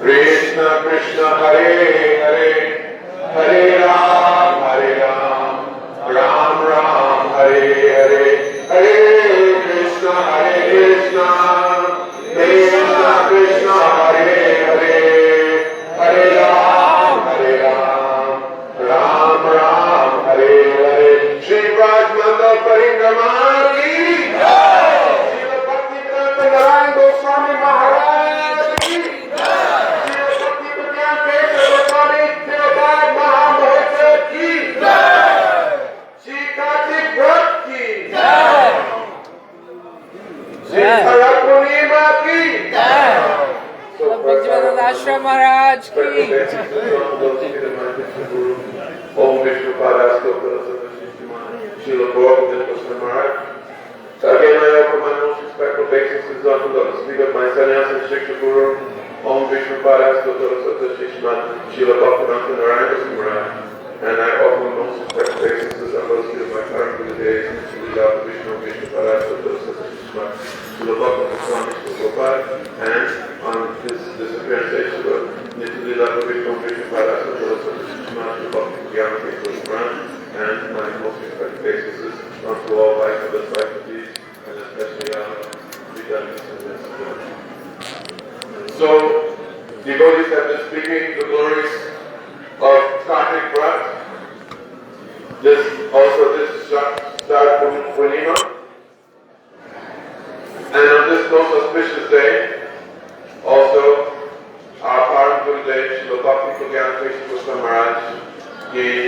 [SPEAKER 8] Krishna Krishna Hare Hare Hare Ram Ram Ram Hare Hare Hare Krishna Krishna Krishna Hare Hare Hare Ram Ram Ram Hare Hare Shri Prajnana Parindrama ki Srila Bhaktivinoda Thakura Gosvami Maharaja ki Srila Keshava Maharaja ki Shri Kartik Bhakti Shri Parapunima ki
[SPEAKER 1] Bhaktivinoda Maharaj ki
[SPEAKER 8] Om Vishnu Padastokara Srila Bhaktivinoda Maharaj. So again, I offer my most respectful obeisances unto the feet of my sannyas and Shiksha Guru. Om Vishnu Padastokara Srila Bhaktivinoda Thakura. And I offer my most respectful obeisances unto the feet of my current Guru days, Srila Vishnu Padastokara Srila Bhaktivinoda Thakura. And on his disappearance day, Srila Vishnu Padastokara Srila Bhaktivinoda Thakura. And my most respectful obeisances unto all Vaishnavas, Vaishnavas, and especially Vidanis and Vaishnavas. So, devotees have been speaking the glories of Kartik Vrat. This start Purnima. And on this most auspicious day, also, our Param Guru Dev, Srila Bhaktivinoda Thakura Maharaj, gave